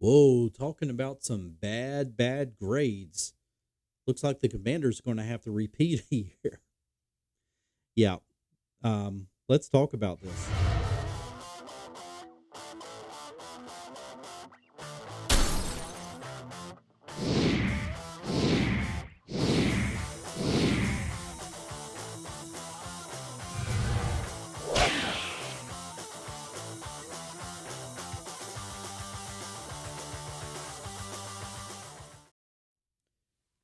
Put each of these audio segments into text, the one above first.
Whoa, talking about some bad grades. Looks like the commander's going to have to repeat here. Yeah. Let's talk about this.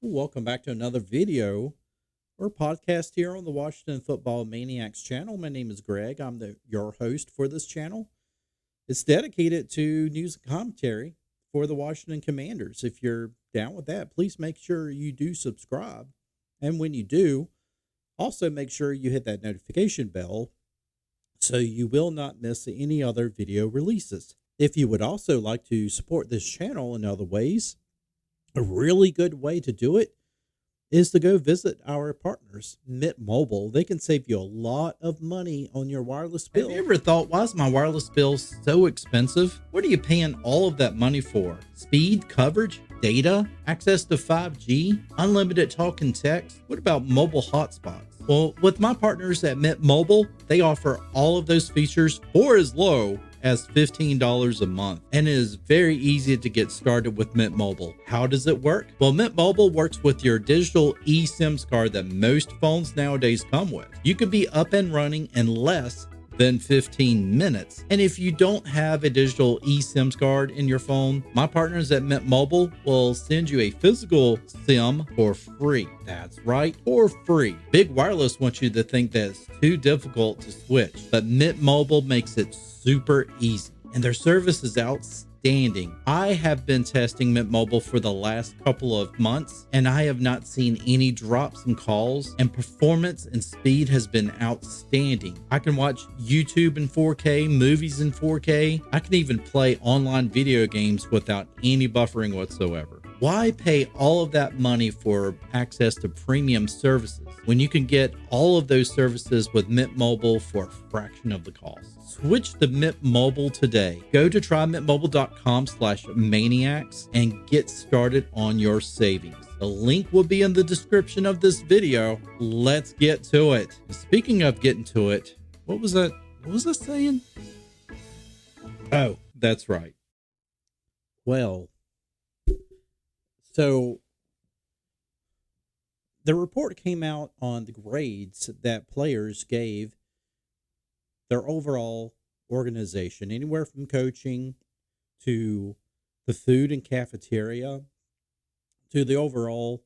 Welcome back to another video or podcast here on the Washington Football Maniacs channel. My name is Greg. I'm your host for this channel. It's dedicated to news and commentary for the Washington Commanders. If you're down with that, please make sure you do subscribe. And when you do, also make sure you hit that notification bell so you will not miss any other video releases. If you would also like to support this channel in other ways, a really good way to do it is to go visit our partners, Mint Mobile. They can save you a lot of money on your wireless bill. Have you ever thought, why is my wireless bill so expensive? What are you paying all of that money for? Speed, coverage, data, access to 5G, unlimited talk and text? What about mobile hotspots? Well, with my partners at Mint Mobile, they offer all of those features for as low as $15 a month, and it is very easy to get started with Mint Mobile. How does it work? Well, Mint Mobile works with your digital eSIM card that most phones nowadays come with. You can be up and running in less than 15 minutes. And if you don't have a digital eSIM card in your phone, my partners at Mint Mobile will send you a physical SIM for free. That's right, for free. Big Wireless wants you to think that it's too difficult to switch, but Mint Mobile makes it super easy, and their service is outstanding. I have been testing Mint Mobile for the last couple of months, and I have not seen any drops in calls, and performance and speed has been outstanding. I can watch YouTube in 4K, movies in 4K. I can even play online video games without any buffering whatsoever. Why pay all of that money for access to premium services when you can get all of those services with Mint Mobile for a fraction of the cost? Switch to Mint Mobile today. Go to trymintmobile.com/maniacs and get started on your savings. The link will be in the description of this video. Let's get to it. Speaking of getting to it, what was that? What was I saying? Oh, that's right. Well, so the report came out on the grades that players gave their overall organization, anywhere from coaching to the food and cafeteria to the overall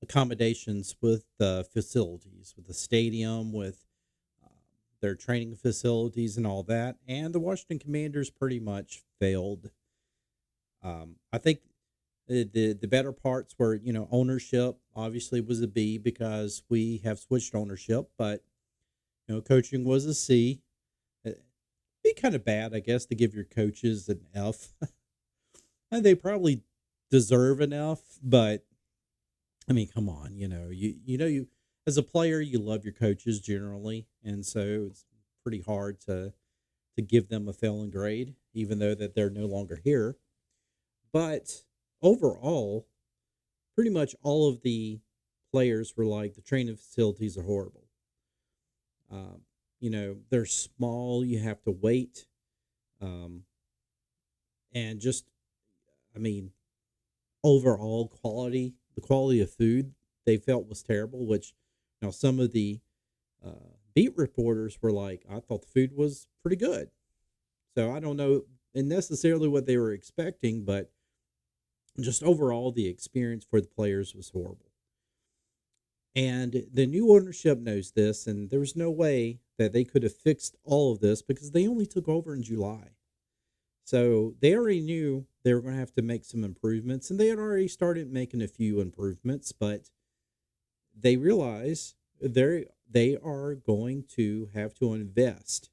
accommodations with the facilities, with the stadium, with their training facilities and all that. And the Washington Commanders pretty much failed. I think the better parts were, ownership obviously was a B because we have switched ownership, but coaching was a C. It'd be kind of bad, I guess, to give your coaches an F. And they probably deserve an F, but I mean, come on, you as a player, you love your coaches generally, and so it's pretty hard to give them a failing grade, even though that they're no longer here. But overall, pretty much all of the players were like, the training facilities are horrible. They're small. You have to wait. Um, and just, I mean, overall the quality of food they felt was terrible, which now some of the beat reporters were like, I thought the food was pretty good. So I don't know necessarily what they were expecting, but just overall, the experience for the players was horrible. And the new ownership knows this, and there was no way that they could have fixed all of this because they only took over in July. So they already knew they were going to have to make some improvements, and they had already started making a few improvements, but they realize they are going to have to invest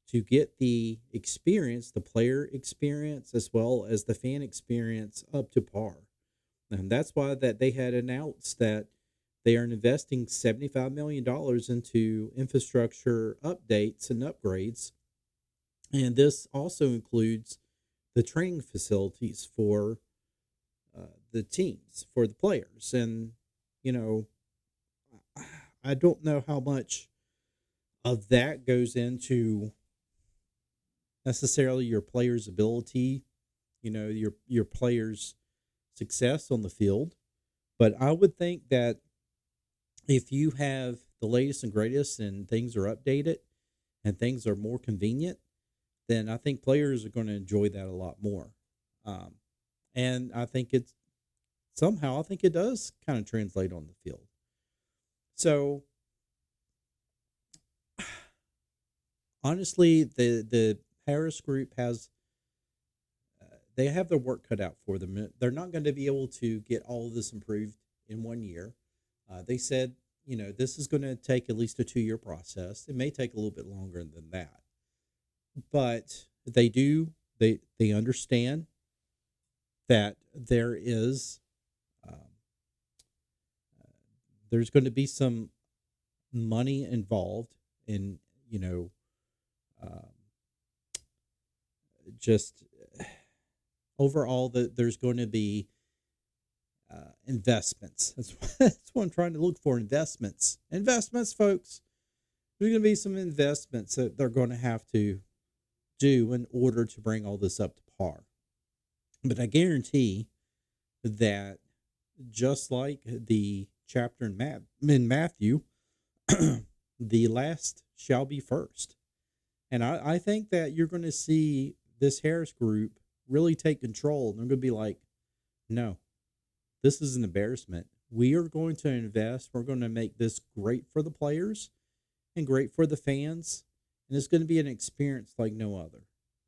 to get the experience, the player experience, as well as the fan experience up to par. And that's why that they had announced that they are investing $75 million into infrastructure updates and upgrades. And this also includes the training facilities for the teams, for the players. And, you know, I don't know how much of that goes into necessarily your player's ability, your player's success on the field. But I would think that if you have the latest and greatest and things are updated and things are more convenient, then I think players are going to enjoy that a lot more. Um, and I think I think it does kind of translate on the field. So honestly, the Harris group they have their work cut out for them. They're not going to be able to get all of this improved in 1 year. They said, this is going to take at least a 2 year process. It may take a little bit longer than that, but they understand that um, there's going to be some money involved in um, just overall that there's going to be investments. That's what I'm trying to look for. Investments, folks. There's going to be some investments that they're going to have to do in order to bring all this up to par. But I guarantee that just like the chapter in Matthew, the last shall be first. And I think that you're going to see this Harris group really take control. And they're going to be like, no, this is an embarrassment. We are going to invest. We're going to make this great for the players and great for the fans. And it's going to be an experience like no other.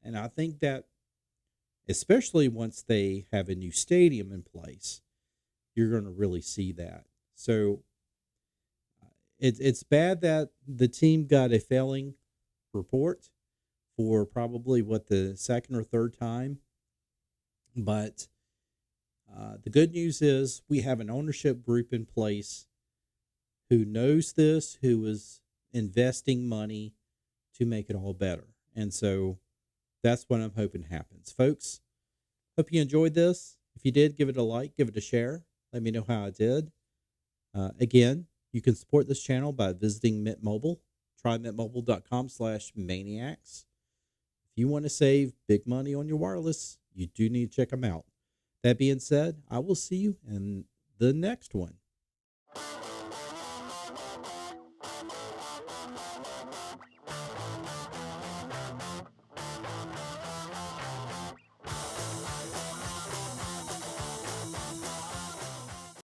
And I think that, especially once they have a new stadium in place, you're going to really see that. So it's bad that the team got a failing report for probably the second or third time. But the good news is we have an ownership group in place who knows this, who is investing money to make it all better. And so that's what I'm hoping happens. Folks, hope you enjoyed this. If you did, give it a like, give it a share. Let me know how I did. Again, you can support this channel by visiting Mint Mobile. Try mintmobile.com/maniacs. If you want to save big money on your wireless, you do need to check them out. That being said, I will see you in the next one.